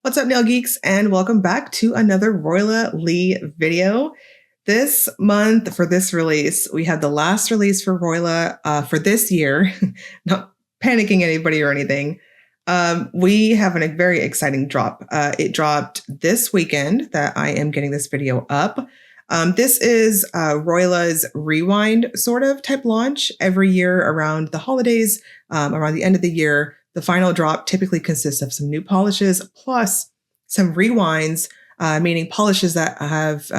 What's up, nail geeks, and welcome back to another Royla Lee video. This month, for this release, we have the last release for Royla for this year. Not panicking anybody or anything. We have a very exciting drop. It dropped this weekend that I am getting this video up. This is Royla's Rewind sort of type launch every year around the holidays, around the end of the year. The final drop typically consists of some new polishes plus some rewinds, meaning polishes that have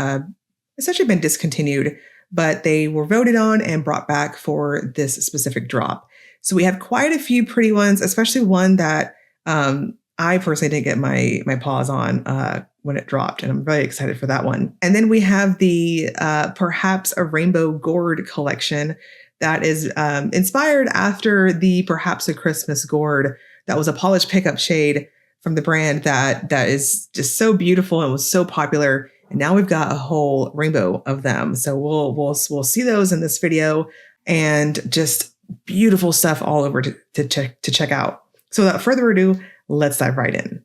essentially been discontinued, but they were voted on and brought back for this specific drop. So we have quite a few pretty ones, especially one that I personally didn't get my paws on when it dropped, and I'm very excited for that one. And then we have the Perhaps a Rainbow Gourd collection that is inspired after the Perhaps a Christmas Gourd. That was a polished pickup shade from the brand that is just so beautiful and was so popular. And now we've got a whole rainbow of them. So we'll see those in this video, and just beautiful stuff all over to check out. So without further ado, let's dive right in.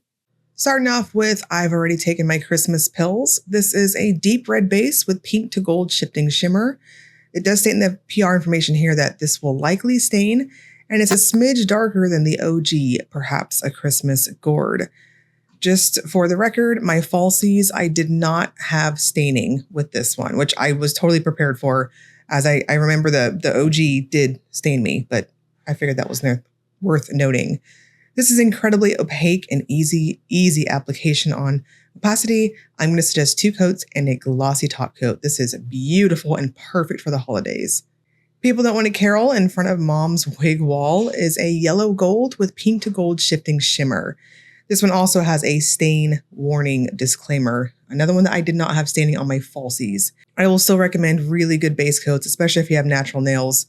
Starting off with I've Already Taken My Christmas Pills. This is a deep red base with pink to gold shifting shimmer. It does state in the PR information here that this will likely stain, and it's a smidge darker than the OG Perhaps a Christmas Gourd. Just for the record, my falsies, I did not have staining with this one, which I was totally prepared for, as I remember the OG did stain me, but I figured that was worth noting. This is incredibly opaque and easy application on opacity. I'm going to suggest 2 coats and a glossy top coat. This is beautiful and perfect for the holidays. People Don't Want to Carol in front of Mom's wig wall is a yellow gold with pink to gold shifting shimmer. This one also has a stain warning disclaimer. Another one that I did not have staining on my falsies. I will still recommend really good base coats, especially if you have natural nails.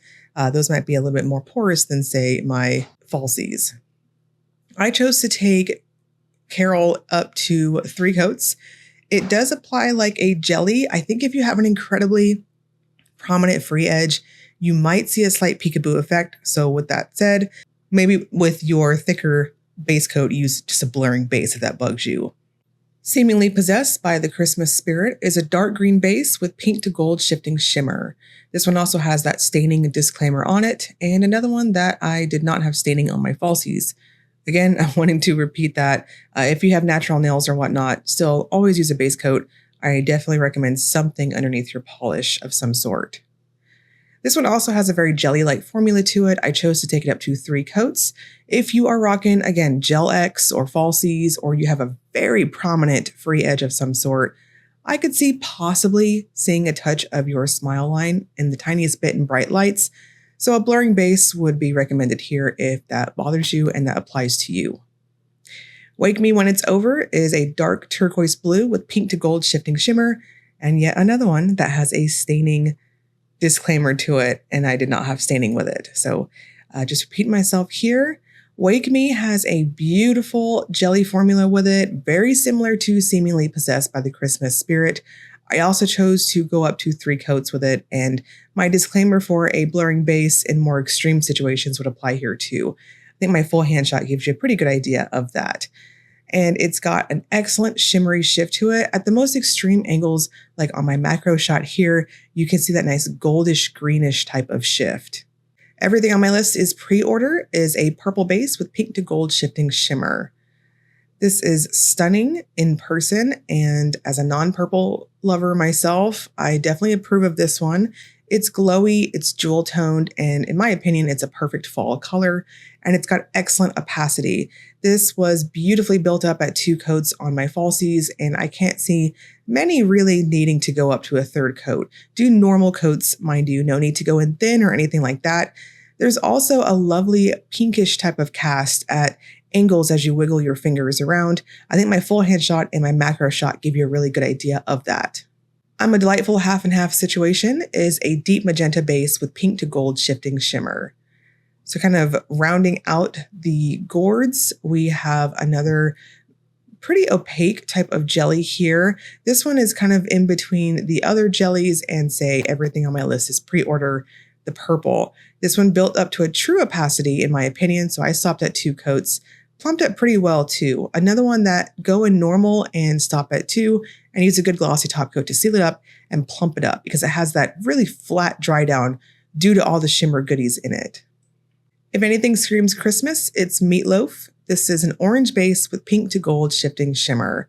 Those might be a little bit more porous than, say, my falsies. I chose to take Carol up to 3 coats. It does apply like a jelly. I think if you have an incredibly prominent free edge, you might see a slight peekaboo effect. So with that said, maybe with your thicker base coat, use just a blurring base if that bugs you. Seemingly Possessed by the Christmas Spirit is a dark green base with pink to gold shifting shimmer. This one also has that staining disclaimer on it, and another one that I did not have staining on my falsies. Again, I'm wanting to repeat that if you have natural nails or whatnot, still always use a base coat. I definitely recommend something underneath your polish of some sort. This one also has a very jelly-like formula to it. I chose to take it up to 3 coats. If you are rocking, again, Gel X or falsies, or you have a very prominent free edge of some sort, I could see possibly seeing a touch of your smile line in the tiniest bit in bright lights. So a blurring base would be recommended here if that bothers you and that applies to you. Wake Me When It's Over is a dark turquoise blue with pink to gold shifting shimmer, and yet another one that has a staining disclaimer to it, and I did not have staining with it. So just repeat myself here. Wake Me has a beautiful jelly formula with it, very similar to Seemingly Possessed by the Christmas Spirit. I also chose to go up to 3 coats with it, and my disclaimer for a blurring base in more extreme situations would apply here too. I think my full hand shot gives you a pretty good idea of that. And it's got an excellent shimmery shift to it. At the most extreme angles, like on my macro shot here, you can see that nice goldish greenish type of shift. Everything on my list is pre-order, is a purple base with pink to gold shifting shimmer. This is stunning in person, and as a non-purple lover myself, I definitely approve of this one. It's glowy, it's jewel toned, and in my opinion, it's a perfect fall color, and it's got excellent opacity. This was beautifully built up at 2 coats on my falsies, and I can't see many really needing to go up to a 3rd coat. Do normal coats, mind you, no need to go in thin or anything like that. There's also a lovely pinkish type of cast at angles as you wiggle your fingers around. I think my full hand shot and my macro shot give you a really good idea of that. I'm a Delightful Half and Half Situation is a deep magenta base with pink to gold shifting shimmer. So kind of rounding out the gourds, we have another pretty opaque type of jelly here. This one is kind of in between the other jellies and say everything on my list is pre-order, the purple. This one built up to a true opacity in my opinion, so I stopped at 2 coats. Plumped up pretty well too. Another one that go in normal and stop at 2 and use a good glossy top coat to seal it up and plump it up because it has that really flat dry down due to all the shimmer goodies in it. If anything screams Christmas, it's Meatloaf. This is an orange base with pink to gold shifting shimmer.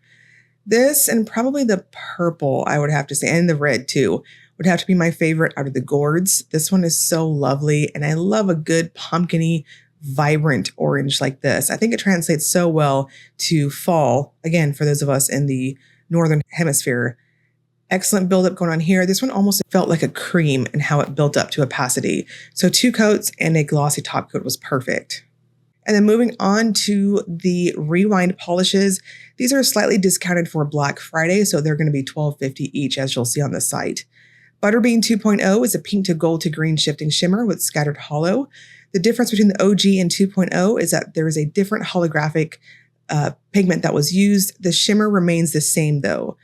This and probably the purple, I would have to say, and the red too, would have to be my favorite out of the gourds. This one is so lovely, and I love a good pumpkin-y, vibrant orange like this. I think it translates so well to fall, again, for those of us in the Northern Hemisphere. Excellent buildup going on here. This one almost felt like a cream in how it built up to opacity. So 2 coats and a glossy top coat was perfect. And then moving on to the rewind polishes. These are slightly discounted for Black Friday, so they're going to be $12.50 each, as you'll see on the site. Butterbean 2.0 is a pink to gold to green shifting shimmer with scattered hollow. The difference between the OG and 2.0 is that there is a different holographic pigment that was used. The shimmer remains the same though.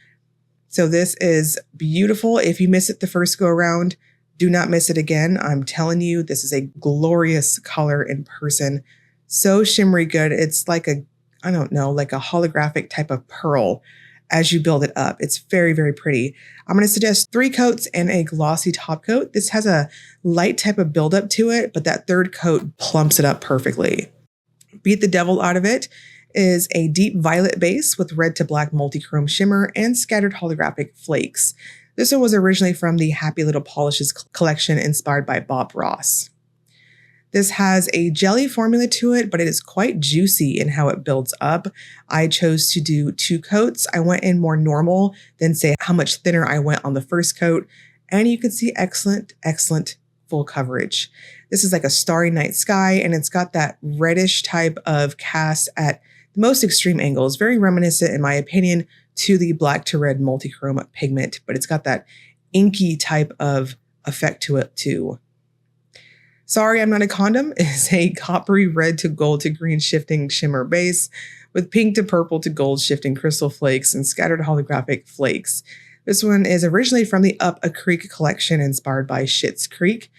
So this is beautiful. If you miss it the first go around, do not miss it again. I'm telling you, this is a glorious color in person. So shimmery good. It's like I don't know, like a holographic type of pearl as you build it up. It's very, very pretty. I'm going to suggest 3 coats and a glossy top coat. This has a light type of buildup to it, but that 3rd coat plumps it up perfectly. Beat the devil out of it is a deep violet base with red to black multi-chrome shimmer and scattered holographic flakes. This one was originally from the Happy Little Polishes collection inspired by Bob Ross. This has a jelly formula to it, but it is quite juicy in how it builds up. I chose to do 2 coats. I went in more normal than say how much thinner I went on the first coat. And you can see excellent, excellent full coverage. This is like a starry night sky, and it's got that reddish type of cast at the most extreme angles, very reminiscent, in my opinion, to the black to red multi-chrome pigment, but it's got that inky type of effect to it too. Sorry, I'm Not a Condom is a coppery red to gold to green shifting shimmer base with pink to purple to gold shifting crystal flakes and scattered holographic flakes. This one is originally from the Up a Creek collection inspired by Schitt's Creek.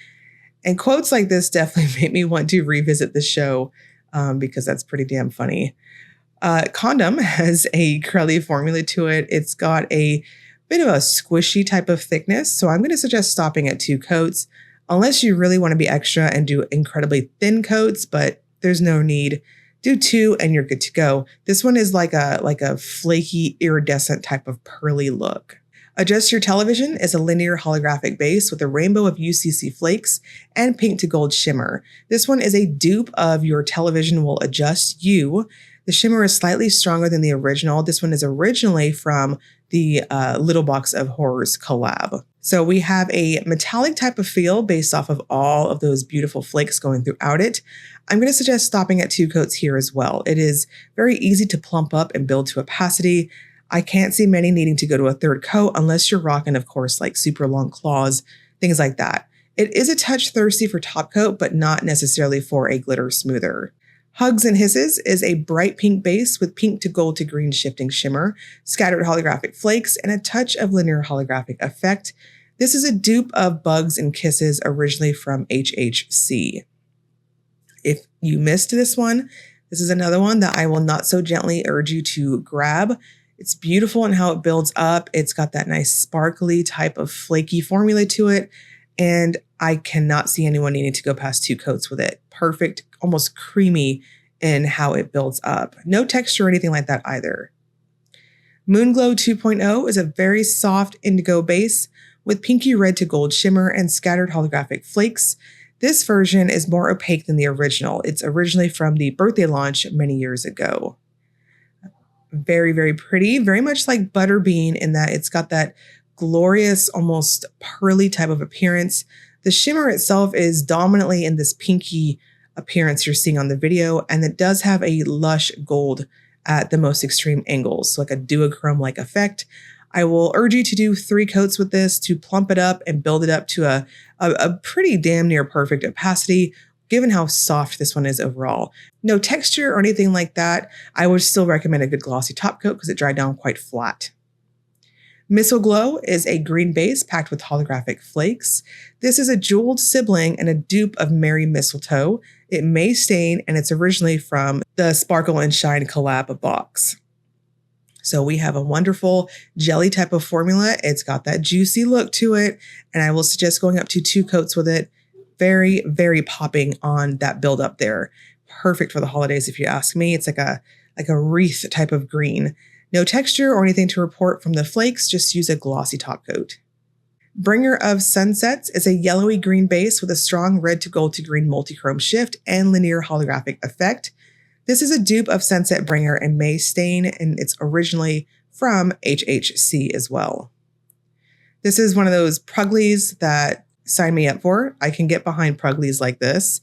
And quotes like this definitely made me want to revisit the show because that's pretty damn funny. Condom has a crelly formula to it. It's got a bit of a squishy type of thickness, so I'm going to suggest stopping at 2 coats. Unless you really want to be extra and do incredibly thin coats, but there's no need. Do 2 and you're good to go. This one is like a flaky, iridescent type of pearly look. Adjust Your Television is a linear holographic base with a rainbow of UCC flakes and pink to gold shimmer. This one is a dupe of Your Television Will Adjust You. The shimmer is slightly stronger than the original. This one is originally from the Little Box of Horrors collab. So we have a metallic type of feel based off of all of those beautiful flakes going throughout it. I'm going to suggest stopping at 2 coats here as well. It is very easy to plump up and build to opacity. I can't see many needing to go to a 3rd coat unless you're rocking, of course, like super long claws, things like that. It is a touch thirsty for top coat, but not necessarily for a glitter smoother. Hugs and Hisses is a bright pink base with pink to gold to green shifting shimmer, scattered holographic flakes, and a touch of linear holographic effect. This is a dupe of Bugs and Kisses originally from HHC. If you missed this one, this is another one that I will not so gently urge you to grab. It's beautiful in how it builds up. It's got that nice sparkly type of flaky formula to it. And I cannot see anyone needing to go past 2 coats with it. Perfect, almost creamy in how it builds up. No texture or anything like that either. Moonglow 2.0 is a very soft indigo base with pinky red to gold shimmer and scattered holographic flakes. This version is more opaque than the original. It's originally from the birthday launch many years ago. Very, very pretty, very much like Butterbean in that it's got that glorious, almost pearly type of appearance. The shimmer itself is dominantly in this pinky appearance you're seeing on the video, and it does have a lush gold at the most extreme angles, so like a duochrome-like effect. I will urge you to do 3 coats with this to plump it up and build it up to a pretty damn near perfect opacity, given how soft this one is overall. No texture or anything like that. I would still recommend a good glossy top coat because it dried down quite flat. Mistle-Glow is a green base packed with holographic flakes. This is a jeweled sibling and a dupe of Merry Mistletoe. It may stain, and it's originally from the Sparkle and Shine collab box. So we have a wonderful jelly type of formula. It's got that juicy look to it, and I will suggest going up to 2 coats with it. Very, very popping on that buildup there. Perfect for the holidays, if you ask me. It's like a wreath type of green. No texture or anything to report from the flakes. Just use a glossy top coat. Bringer of Sunsets is a yellowy green base with a strong red to gold to green multi-chrome shift and linear holographic effect. This is a dupe of Sunset Bringer and may stain, and it's originally from HHC as well. This is one of those Pruglies that sign me up for. I can get behind Pruglies like this.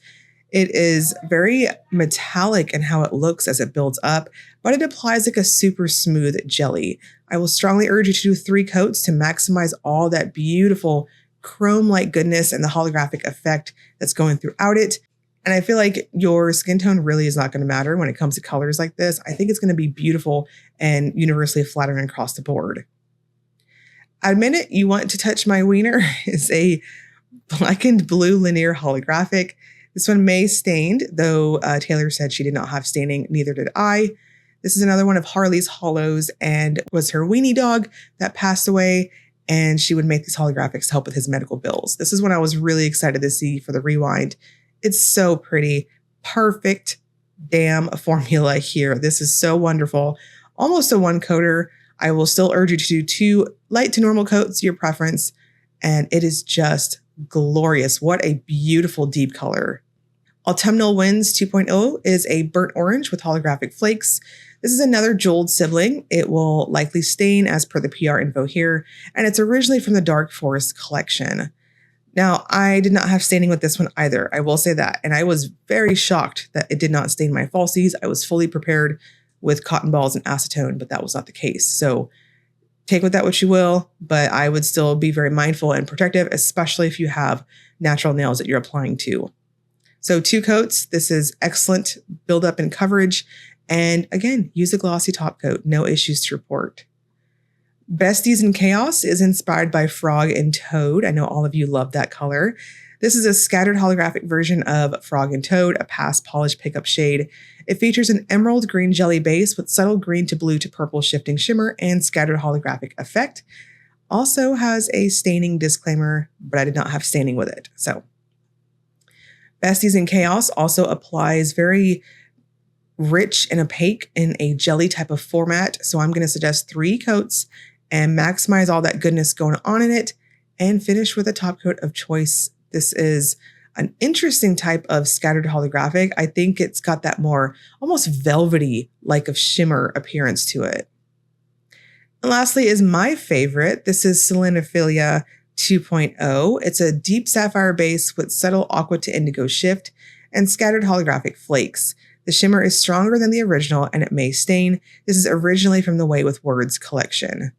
It is very metallic in how it looks as it builds up, but it applies like a super smooth jelly. I will strongly urge you to do 3 coats to maximize all that beautiful chrome-like goodness and the holographic effect that's going throughout it. And I feel like your skin tone really is not going to matter when it comes to colors like this. I think it's going to be beautiful and universally flattering across the board. Admit You Want to Touch My Wiener is a blackened blue linear holographic. This one may stained, though Taylor said she did not have staining, neither did I. This is another one of Harley's holos and was her weenie dog that passed away, and she would make these holographics to help with his medical bills. This is one I was really excited to see for the rewind. It's so pretty. Perfect damn formula here. This is so wonderful. Almost a 1-coater. I will still urge you to do 2 light to normal coats, your preference, and it is just glorious. What a beautiful deep color. Autumnal Winds 2.0 is a burnt orange with holographic flakes. This is another jeweled sibling. It will likely stain as per the PR info here, and it's originally from the Dark Forest collection. Now, I did not have staining with this one either. I will say that. And I was very shocked that it did not stain my falsies. I was fully prepared with cotton balls and acetone, but that was not the case. So take with that what you will, but I would still be very mindful and protective, especially if you have natural nails that you're applying to. So 2 coats. This is excellent buildup and coverage. And again, use a glossy top coat. No issues to report. Besties in Chaos is inspired by Frog and Toad. I know all of you love that color. This is a scattered holographic version of Frog and Toad, a past polished pickup shade. It features an emerald green jelly base with subtle green to blue to purple shifting shimmer and scattered holographic effect. Also has a staining disclaimer, but I did not have staining with it. So Besties in Chaos also applies very rich and opaque in a jelly type of format. So I'm going to suggest 3 coats and maximize all that goodness going on in it and finish with a top coat of choice. This is an interesting type of scattered holographic. I think it's got that more almost velvety like of shimmer appearance to it. And lastly is my favorite. This is Selenophilia 2.0. It's a deep sapphire base with subtle aqua to indigo shift and scattered holographic flakes. The shimmer is stronger than the original and it may stain. This is originally from the Way with Words collection.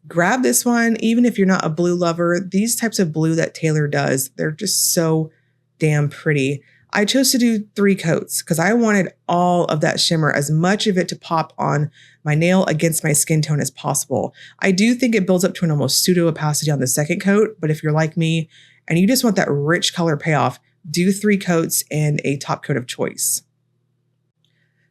Grab this one, even if you're not a blue lover. These types of blue that Taylor does, they're just so damn pretty. I chose to do 3 coats because I wanted all of that shimmer, as much of it to pop on my nail against my skin tone as possible. I do think it builds up to an almost pseudo opacity on the 2nd coat, but if you're like me and you just want that rich color payoff, do 3 coats and a top coat of choice.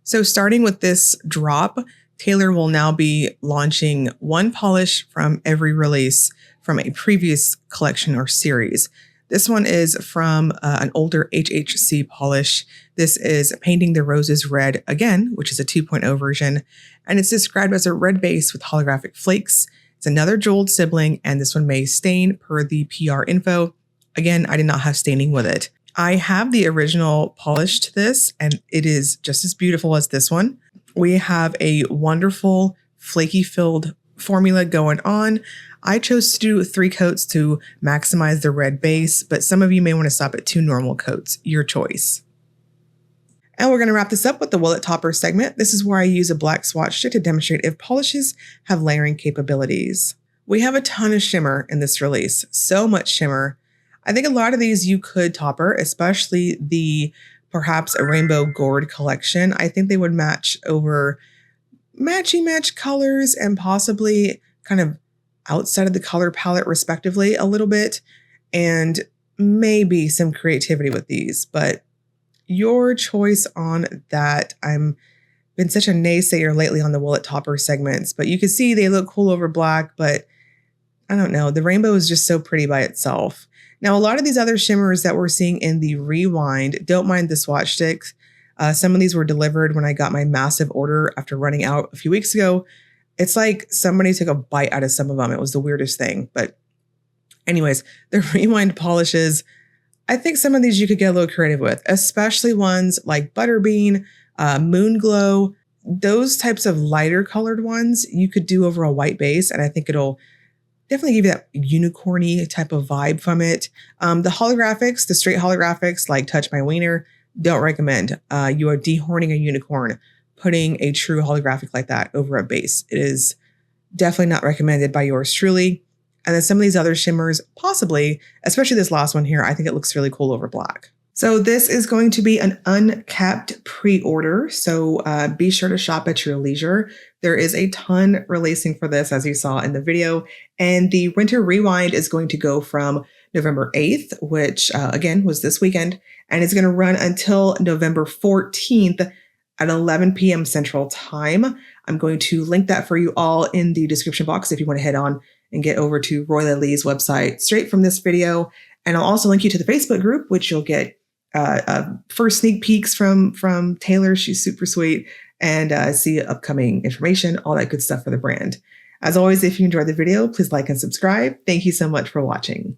So starting with this drop, Taylor will now be launching 1 polish from every release from a previous collection or series. This one is from an older HHC polish. This is Painting the Roses Red again, which is a 2.0 version, and it's described as a red base with holographic flakes. It's another jeweled sibling, and this one may stain per the PR info. Again, I did not have staining with it. I have the original polish to this, and it is just as beautiful as this one. We have a wonderful flaky filled formula going on. I chose to do 3 coats to maximize the red base, but some of you may want to stop at 2 normal coats, your choice. And we're going to wrap this up with the Will It Topper segment. This is where I use a black swatch stick to demonstrate if polishes have layering capabilities. We have a ton of shimmer in this release, so much shimmer. I think a lot of these you could topper, especially the perhaps a rainbow gourd collection. I think they would match over matchy-match colors and possibly kind of outside of the color palette respectively a little bit, and maybe some creativity with these. But your choice on that. I'm been such a naysayer lately on the wallet topper segments, but you can see they look cool over black, but I don't know. The rainbow is just so pretty by itself. Now, a lot of these other shimmers that we're seeing in the rewind, don't mind the swatch sticks. Some of these were delivered when I got my massive order after running out a few weeks ago. It's like somebody took a bite out of some of them. It was the weirdest thing. But anyways, the rewind polishes, I think some of these you could get a little creative with, especially ones like Butterbean, Moonglow. Those types of lighter colored ones you could do over a white base, and I think it'll definitely give you that unicorny type of vibe from it. The holographics, the straight holographics like Touch My Wiener, don't recommend. You are dehorning a unicorn putting a true holographic like that over a base. It is definitely not recommended by yours truly. And then some of these other shimmers, possibly, especially this last one here, I think it looks really cool over black. So this is going to be an uncapped pre-order, so be sure to shop at your leisure. There is a ton releasing for this, as you saw in the video, and the Winter Rewind is going to go from November 8th, which again was this weekend, and it's going to run until November 14th at 11 p.m. Central Time. I'm going to link that for you all in the description box if you want to head on and get over to Royla Lee's website straight from this video. And I'll also link you to the Facebook group, which you'll get first sneak peeks from Taylor. She's super sweet, and see upcoming information, all that good stuff for the brand. As always, if you enjoyed the video, please like and subscribe. Thank you so much for watching.